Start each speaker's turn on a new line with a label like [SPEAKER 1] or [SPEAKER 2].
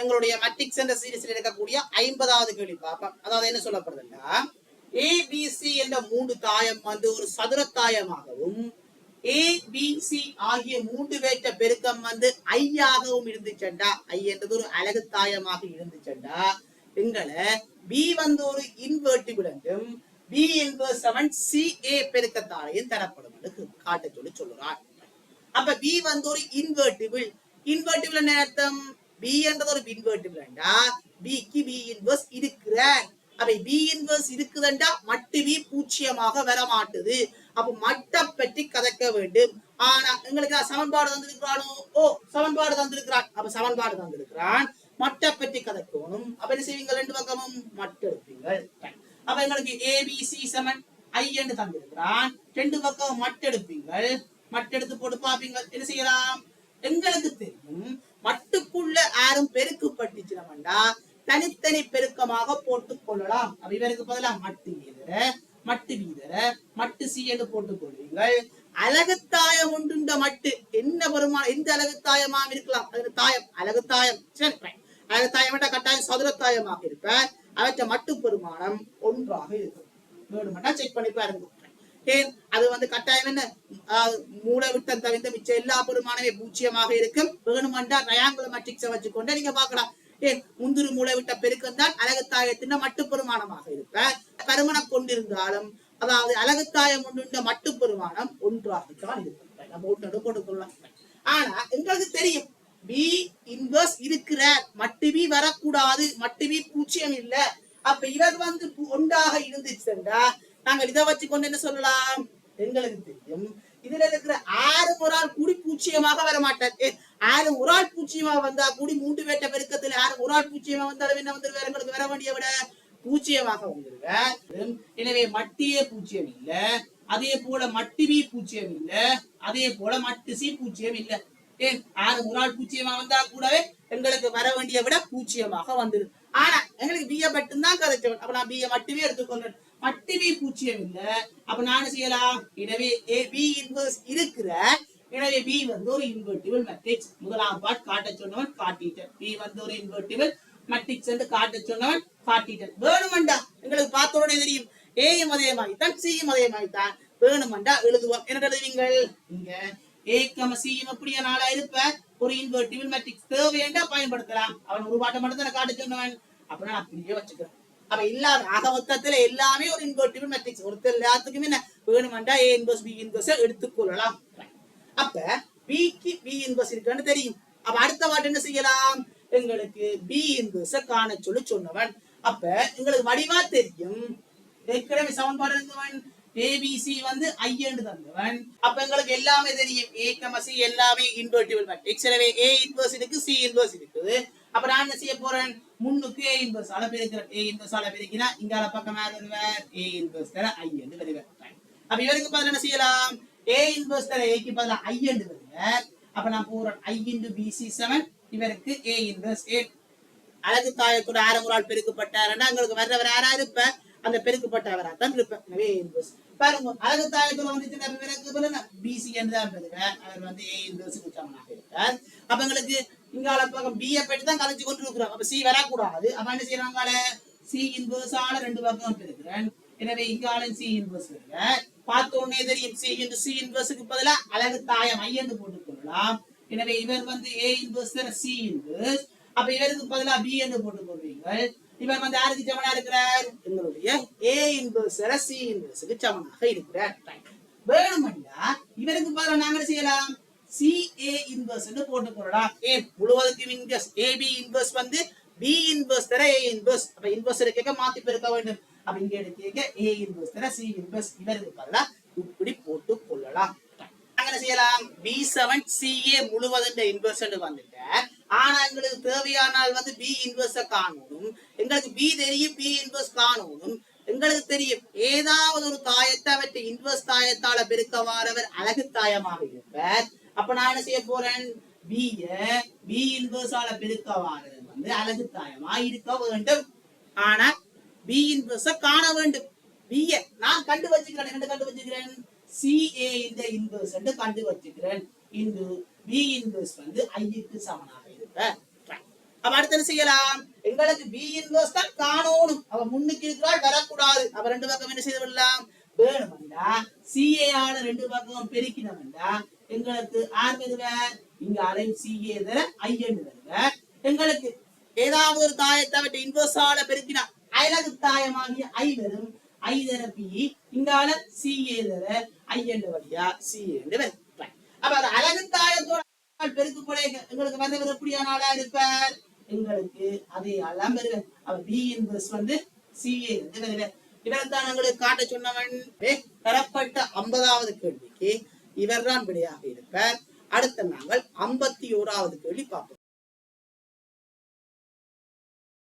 [SPEAKER 1] எங்களுடைய மேட்ரிக்ஸ் என்ற சீரிஸில் இருக்கக்கூடிய 50வது கேள்வி பார்ப்போம். அதாவது என்ன சொல்லப்படுதுன்னா, ஏபிசி என்ற 3 தாயம் வந்து ஒரு சதுர தாயமாகவும் ஏபிசி ஆகிய 3 வேற்ற பெருக்கம் வந்து ஐயாகவும் இருந்துச்சண்டா, ஐ என்றது ஒரு அலகு தாயமாக இருந்துச்சண்டா, எங்களை பி வந்து ஒரு இன்வெர்டிபிள் என்றும் பி இன்வெர்ஸ் 7 சிஏ பெருக்கத்தாலையும் தரப்படும் என்று காட்ட சொல்லுறான். அப்ப பி வந்து ஒரு இன்வெர்டிபிள் என்ன அர்த்தம்? பி என்றது ஒரு இன்வெர்டிபிள் என்றா பிக்கு பி இன்வெர்ஸ் இருக்கிறார். அப்ப பி இன்வெர்ஸ் இருக்குதுண்டா மட்டு பி பூச்சியமாக வர மாட்டுது. அப்ப மட்டை பற்றி கதைக்க வேண்டும். ஆனா எங்களுக்கு சமன்பாடு தந்திருக்கிறானோ? சமன்பாடு தந்திருக்கிறான். அப்ப சமன்பாடு தந்திருக்கிறான், மட்டை பற்றி கதைக்கணும். அப்ப என்ன செய்வீங்க? 2 பக்கமும் மட்டு எடுப்பீங்க. அப்ப எங்களுக்கு ஏபிசி சமன் ஐ என்று தந்திருக்கிறான், 2 பக்கம் மட்டு எடுப்பீங்க. மட்டு எடுத்து போட்டு பாப்பீங்க. என்ன செய்யலாம்? எங்களுக்கு தெரியும் மட்டுக்குள்ள யாரும் பெருக்குப்பட்டுச்சுனா தனித்தனி பெருக்கமாக போட்டுக் கொள்ளலாம். அப்ப இவருக்கு பதிலா மட்டு வீதர மட்டு வீதர மட்டு சி என்று போட்டுக் கொள்வீங்கள். அலகுத்தாயம் ஒன்றுண்ட மட்டு என்ன பெருமானம், எந்த அலகுத்தாயமாக இருக்கலாம்? அது தாயம் அலகுத்தாயம். சரி, அலகுத்தாயம் கட்டாயம் சதுரத்தாயமாக இருப்ப அவற்றை மட்டு பெருமானம் 1ஆக இருக்கும். வேணுமெண்டா செக் பண்ணி பாருங்க. ஏன் அது வந்து கட்டாயம் என்ன, மூளை விட்டம் தவிர்த்த மிச்ச எல்லா பெருமானமே பூச்சியமாக இருக்கும். வேணுமெண்டா ட்ரையாங்குலர் மேட்ரிக்ஸை வச்சுக்கொண்டு நீங்க பாக்கலாம். ஏன் முந்திரு மூளை விட்ட பெருக்கம் தான் அலகுத்தாயத்தின் மட்டு பெருமானமாக இருப்ப. பருமனம் கொண்டிருந்தாலும் அதாவது அலகுத்தாயம் ஒன்று மட்டு பெருமானம் 1ஆகத்தான் இருக்கும். நம்ம ஒன்று போட்டுக்கொள்ளலாம். ஆனா எங்களுக்கு தெரியும் பி இன்வெர்ஸ் இருக்கிற மட்டு பி வரக்கூடாது, மட்டு பி பூச்சியம் இல்ல. அப்ப இவர் வந்து 1ஆக இருந்துச்சுண்டா நாங்கள் இதை வச்சுக்கொண்டு என்ன சொல்லலாம்? எங்களுக்கு தெரியும் இதுல இருக்கிற 6 ஒரு ஆள் கூடி பூச்சியமாக வர மாட்டார். 6 ஒரு ஆள் பூச்சியமாக வந்தா கூடி 3 வேட்ட பெருக்கத்துல 6 ஒரு ஆள் பூச்சியமா வந்தாலும் என்ன வந்துருவார்? எங்களுக்கு வர வேண்டிய விட பூச்சியமாக வந்துருவார். எனவே மட்டியே பூச்சியம் இல்ல, அதே போல மட்டு பி பூச்சியம் இல்ல, அதே போல மட்டு சி பூச்சியம் இல்ல. ஏன் 6 ஒரு ஆள் பூச்சியமா வந்தா கூடவே எங்களுக்கு வர வேண்டிய விட பூச்சியமாக வந்துடும். ஆனா எங்களுக்கு பிஏ மட்டும்தான் கதைச்சவன். அப்ப நான் பிஏ மட்டுமே எடுத்துக்கொண்டேன். மட்டு பி பூச்சியம் இல்ல. அப்ப நான் செய்யலாம். எனவே பி இன்வெர்ஸ் இருக்கிற, எனவே பி வந்து ஒரு இன்வெர்டிபிள் மேட்ரிக்ஸ். முதலாம் பார்ட் காட்ட சொன்னவன் காட்டிட்டேன். பி வந்து ஒரு இன்வெர்டிபிள் மேட்ரிக்ஸ் என்று காட்ட சொன்னவன் காட்டிட்டேன். வேணுமெண்டா எங்களுக்கு பார்த்த உடனே தெரியும் ஏயும் அதே மாதிரி தான் சியும் அதே மாதிரி தான். வேணுமெண்டா எழுதுவோம். என்ன எழுதுவீங்கள்? இங்க ஏ சியும் அப்படியே 4ஆ இருப்ப ஒரு இன்வெர்டிபிள் மேட்ரிக்ஸ் தேவையண்டா பயன்படுத்தலாம். அவன் ஒரு பாட்டை மட்டும் தான் காட்ட சொன்னவன். அப்ப நான் அப்படியே வச்சுக்கிறேன். அப்ப இல்லாத ஆக மொத்தத்துல எல்லாமே ஒரு இன்வெர்டிபிள் மேட்ரிக்ஸ். ஒருத்தர் எல்லாத்துக்குமே என்ன வேணுமெண்டா ஏ இன்வெர்ஸ் பி இன்வெர்ஸ் எடுத்துக்கொள்ளலாம். அப்ப பிக்கு பி இன்வெர்ஸ் இருக்குன்னு தெரியும். அப்ப அடுத்த வாட்டு என்ன செய்யலாம்? எங்களுக்கு பி இன்வெர்ஸ் காண சொன்னவன். அப்ப எங்களுக்கு வடிவா தெரியும் ஏற்கனவே சமன்பாடு இருந்தவன் ஏபிசி வந்து ஐ என்று தந்தவன். அப்ப எங்களுக்கு எல்லாமே தெரியும் ஏ சி எல்லாமே இன்வெர்டிபிள் மேட்ரிக்ஸ். எனவே ஏ இன்வெர்ஸ் இருக்கு, சி இன்வெர்ஸ் இருக்குது. அப்ப நான் என்ன செய்ய போறேன்? முன்னுக்கு ஏ இன்வெர்ஸ் ஆல பெருக்கிறேன். ஏ இன்வெர்ஸ் ஆல பெருக்கினா இங்கால பக்கம் வருவார் ஏ இன்வெர்ஸ் தர ஐ என்று வருவார். அப்ப இவருக்கு பதில் என்ன செய்யலாம்? ஏ இன்வெர்ஸ் தர ஏக்கு பதிலா ஐ என்று வருவார். அப்ப நான் போறேன் ஐ இன்டு பிசி 7. இவருக்கு ஏ இன்வெர்ஸ் ஏ அழகு தாயத்தோட 6 ஒரு ஆள் பெருக்கப்பட்டாருன்னா எங்களுக்கு வர்றவர் யாரா இருப்ப? அந்த பெருக்கப்பட்டவராத்தான் இருப்பேன். எனவே ஏ இன்வெர்ஸ் பாருங்க அழகு தாயத்தோட வந்துச்சு பிசி என்று தான் பெறுவேன். அவர் வந்து ஏ இன்வெர்ஸுக்கு சமனாக இருப்பார். அப்ப எங்களுக்கு இங்கால பக்கம் பிஏ பற்றி தான் கலைச்சு கொண்டு இருக்கிறோம். அப்ப சி வரக்கூடாது. அப்ப என்ன செய்யறாங்க? சி இன்வெர்ஸ் ஆல 2 பக்கம் பெருக்கிறேன். எனவே இங்கால சி இன்வெர்ஸ் பார்த்த உடனே தெரியும் சி இன்டு சி இன்வெர்ஸுக்கு பதிலா அழகு தாயம் ஐ என்று போட்டுக் கொள்ளலாம். எனவே இவர் வந்து ஏ இன்வெர்ஸ் சி இன்வெர்ஸ். அப்ப இவருக்கு பதிலா பி என்று போட்டுக் கொள்வீங்கள். இவர் வந்து யாருக்கு சமனா இருக்கிறார்? எங்களுடைய ஏ இன்வெர்ஸ் சி இன்வெர்ஸுக்கு சமனாக இருக்கிறார். வேணுமெண்டா இவருக்கு பதிலா நாங்க செய்யலாம் சிஏ இன்வெர்ஸ் என்று போட்டுக் கொள்ளலாம். ஏ முழுவதுக்கும் இன்வெர்ஸ் ஏபி இன்வெர்ஸ் வந்து பி இன்வெர்ஸ் தர ஏ இன்வெர்ஸ். அப்ப இன்வெர்ஸ் இருக்க மாத்தி பெருக்க வேண்டும். அப்ப இங்க எடுக்க ஏ இன்வெர்ஸ் தர சி இன்வெர்ஸ். இவருக்கு பதிலா இப்படி போட்டுக் கொள்ளலாம். நாங்க என்ன செய்யலாம்? B7 CA முழுவதும் இன்வெர்ஸ் வந்துட்டேன். ஆனா எங்களுக்கு தேவையானால் வந்து பி இன்வெர்ஸ் காணணும். எங்களுக்கு பி தெரியும், பி இன்வெர்ஸ் காணணும். எங்களுக்கு தெரியும் ஏதாவது ஒரு தாயத்தை அவற்றை இன்வெர்ஸ் தாயத்தால பெருக்க வாரவர் அழகு தாயமாக இருப்பார். அப்ப நான் என்ன செய்ய போறேன்? பி இன்வெர்ஸ் ஆல பெருக்க வாரவர் வந்து அழகு தாயமா இருக்க வேண்டும். ஆனா பி இன்வெர்ஸ் காண வேண்டும். பிஏ நான் கண்டு வச்சுக்கிறேன். என்ன கண்டு வச்சுக்கிறேன்? சிஏ இந்த இன்வெர்ஸ் என்று கண்டு வச்சுக்கிறேன். இன்று பி இன்வெர்ஸ் வந்து ஐக்கு சமனாக இருப்ப. அப்ப அடுத்து என்ன செய்யலாம்? எங்களுக்கு பி இன்வெர்ஸ் தான் காணணும். அவ முன்னுக்கு இருக்கிறாள், வரக்கூடாது. அப்ப ரெண்டு பக்கம் என்ன செய்து விடலாம்? வேணும்டா சிஏ ஆன ரெண்டு பக்கம் பெருக்கினோம்டா எங்களுக்கு ஆர் வருவர், இங்க அலைன் சிஏ ஐஎன் வருவர். எங்களுக்கு ஏதாவது ஒரு தாயத்தை விட்டு இன்வெர்ஸ் ஆல பெருக்கினா அயலகு தாயமாகிய ஐ வரும். ஐ தர பி, இங்கால சிஏ தர ஐஎன் வழியா சிஏ வரும். அப்ப அது அலகு தாயத்தோட பெருக்கு கூட எங்களுக்கு வந்தவர் எப்படியான ஆளா இருப்பார்? எங்களுக்கு அதே ஆளாம் வருவேன். அவ பி இன்வெர்ஸ் சிஏ வருவேன். இவர்தான் எங்களுக்கு காட்ட சொன்னவன். தரப்பட்ட 50வது கேள்விக்கு இவர் தான் விடையாக இருப்பார். அடுத்த நாங்கள் 51வது கேள்வி பார்ப்போம்.